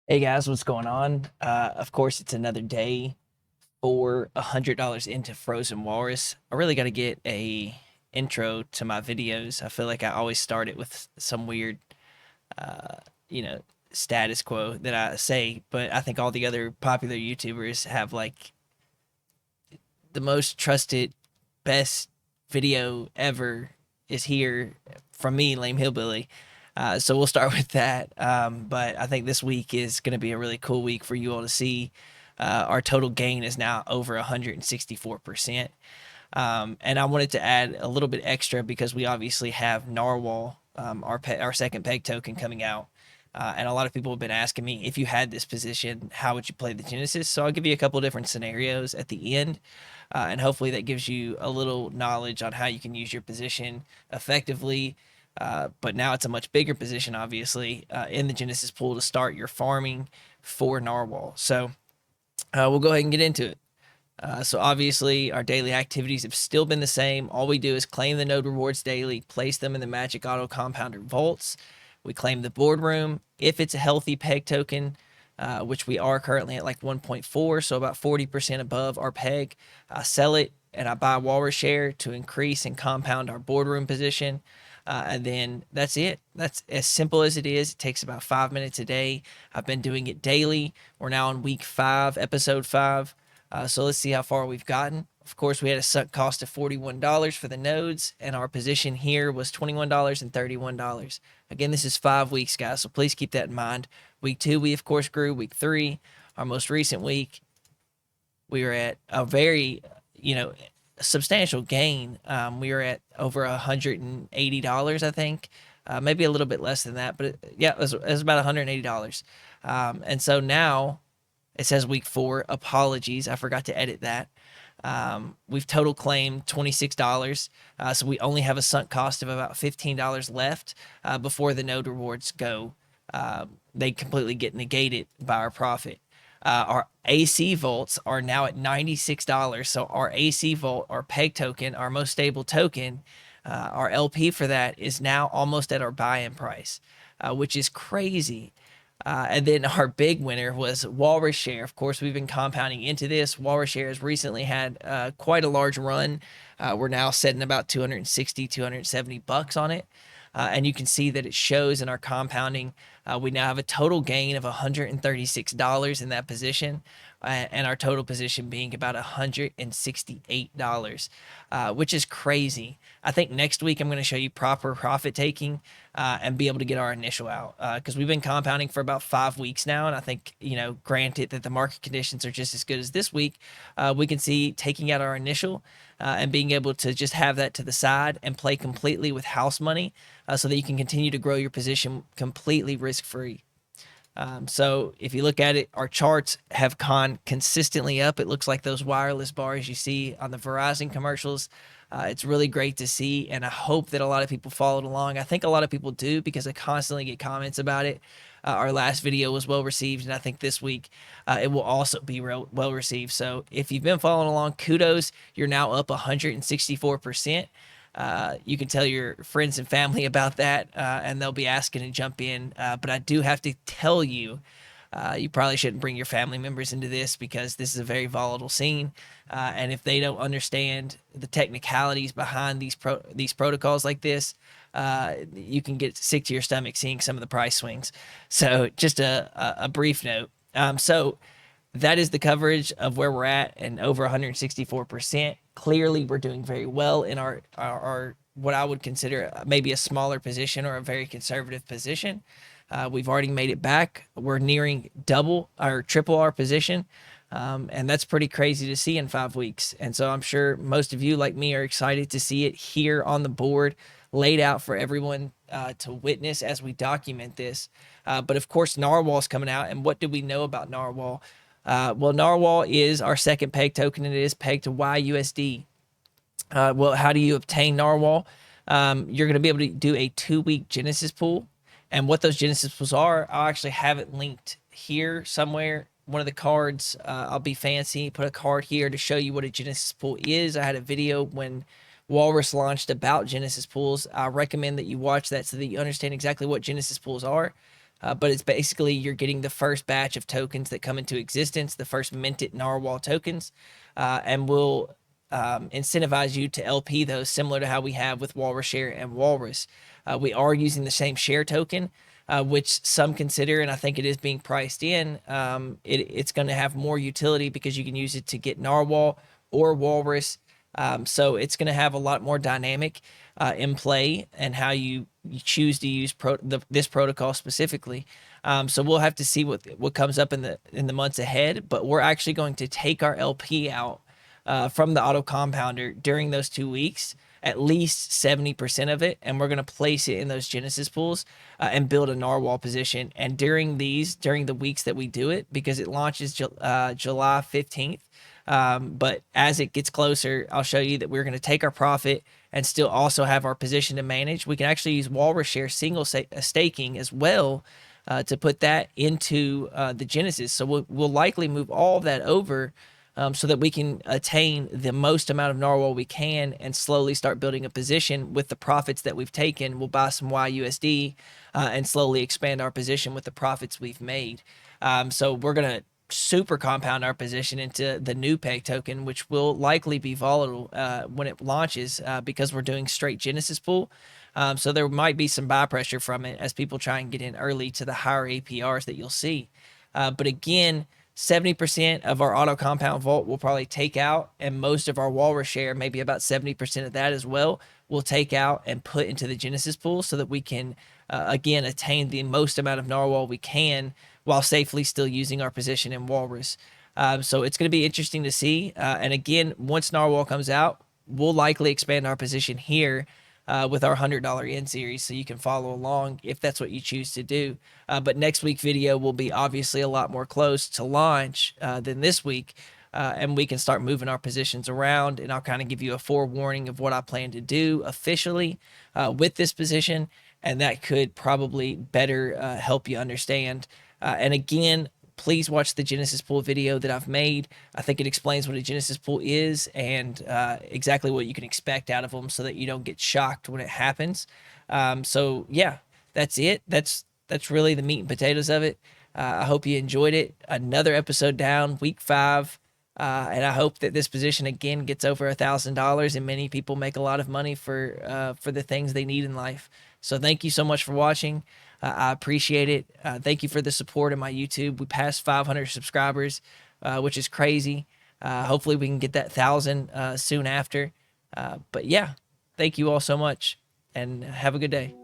Hey guys, what's going on? Of course, it's another day for $100 into Frozen Walrus. I really got to get a intro to my videos. I feel like I always start it with some weird, uh, you know, status quo that I say, but I think all the other popular YouTubers have like the most trusted, best video ever is here from me, Lame Hillbilly. So we'll start with that. But I think this week is going to be a really cool week for you all to see. Our total gain is now over 164%. And I wanted to add a little bit extra because we obviously have Narwhal, our second peg token coming out. And a lot of people have been asking me, if you had this position, how would you play the Genesis? So I'll give you a couple different scenarios at the end, and hopefully that gives you a little knowledge on how you can use your position effectively. But now it's a much bigger position, obviously, in the Genesis pool to start your farming for Narwhal. So we'll go ahead and get into it. So obviously our daily activities have still been the same. All we do is claim the node rewards daily, place them in the magic auto compounder vaults. We claim the boardroom. If it's a healthy peg token, which we are currently at like 1.4, so about 40% above our peg, I sell it and I buy Walrus share to increase and compound our boardroom position. And then that's it. That's as simple as it is. It takes about 5 minutes a day. I've been doing it daily. We're now on week 5, episode 5. So let's see how far we've gotten. Of course, we had a sunk cost of $41 for the nodes, and our position here was $21 and $31. Again, this is 5 weeks, guys, so please keep that in mind. Week 2, we of course grew. Week 3, our most recent week, we were at a very, substantial gain. We were at over $180, I think, maybe a little bit less than that, but yeah, it was about $180. And so now it says week 4. Apologies, I forgot to edit that. We've total claimed $26. So we only have a sunk cost of about $15 left before the node rewards go. They completely get negated by our profit. Our AC vaults are now at $96. So our AC vault, our peg token, our most stable token, our LP for that is now almost at our buy-in price, which is crazy. And then our big winner was Walrus Share. Of course, we've been compounding into this. Walrus Share has recently had quite a large run. We're now setting about 260, 270 bucks on it. And you can see that it shows in our compounding. We now have a total gain of $136 in that position, and our total position being about $168, which is crazy. I think next week I'm going to show you proper profit taking and be able to get our initial out, because we've been compounding for about 5 weeks now. And I think, granted that the market conditions are just as good as this week, we can see taking out our initial and being able to just have that to the side and play completely with house money, so that you can continue to grow your position completely risk free. So if you look at it, our charts have gone consistently up. It looks like those wireless bars you see on the Verizon commercials. It's really great to see, and I hope that a lot of people followed along. I think a lot of people do because I constantly get comments about it. Our last video was well received, and I think this week it will also be well received. So if you've been following along, kudos. You're now up 164%. You can tell your friends and family about that, and they'll be asking to jump in. But I do have to tell you, you probably shouldn't bring your family members into this because this is a very volatile scene. And if they don't understand the technicalities behind these protocols like this, you can get sick to your stomach seeing some of the price swings. So just a brief note. So that is the coverage of where we're at, and over 164%. Clearly, we're doing very well in our what I would consider maybe a smaller position or a very conservative position. We've already made it back. We're nearing double or triple our position. And that's pretty crazy to see in 5 weeks. And so I'm sure most of you, like me, are excited to see it here on the board, laid out for everyone to witness as we document this. But of course, Narwhal's coming out. And what do we know about Narwhal? Well, Narwhal is our second peg token, and it is pegged to YUSD. Well, how do you obtain Narwhal? You're going to be able to do a 2-week Genesis pool. And what those Genesis pools are, I'll actually have it linked here somewhere. One of the cards, I'll be fancy, put a card here to show you what a Genesis pool is. I had a video when Walrus launched about Genesis pools. I recommend that you watch that so that you understand exactly what Genesis pools are. but it's basically you're getting the first batch of tokens that come into existence, the first minted narwhal tokens, and we'll incentivize you to LP those, similar to how we have with Walrus Share and Walrus. We are using the same share token, which some consider, and I think it is being priced in. It's going to have more utility because you can use it to get narwhal or walrus. So it's going to have a lot more dynamic in play and how you choose to use this protocol specifically. So we'll have to see what comes up in the months ahead. But we're actually going to take our LP out from the auto compounder during those 2 weeks, at least 70% of it, and we're going to place it in those Genesis pools and build a narwhal position. And during the weeks that we do it, because it launches July 15th, but as it gets closer, I'll show you that we're going to take our profit and still also have our position to manage. We can actually use Walrus Share single staking as well to put that into the Genesis. So we'll likely move all of that over so that we can attain the most amount of narwhal we can and slowly start building a position with the profits that we've taken. We'll buy some YUSD and slowly expand our position with the profits we've made. So we're going to super compound our position into the new peg token, which will likely be volatile when it launches because we're doing straight Genesis pool. So there might be some buy pressure from it as people try and get in early to the higher APRs that you'll see. But again, 70% of our auto compound vault will probably take out, and most of our Walrus Share, maybe about 70% of that as well, will take out and put into the Genesis pool so that we can, again, attain the most amount of narwhal we can while safely still using our position in Walrus. So it's going to be interesting to see. And again, once narwhal comes out, we'll likely expand our position here with our $100 in series, so you can follow along if that's what you choose to do. But next week video will be obviously a lot more close to launch than this week, and we can start moving our positions around, and I'll kind of give you a forewarning of what I plan to do officially with this position, and that could probably better help you understand. And again, please watch the Genesis pool video that I've made. I think it explains what a Genesis pool is and exactly what you can expect out of them so that you don't get shocked when it happens. So yeah, that's it. That's really the meat and potatoes of it. I hope you enjoyed it. Another episode down, week 5. And I hope that this position again gets over $1,000 and many people make a lot of money for the things they need in life. So thank you so much for watching. I appreciate it. Thank you for the support of my YouTube. We passed 500 subscribers, which is crazy. Hopefully we can get that 1,000 soon after. But yeah, thank you all so much and have a good day.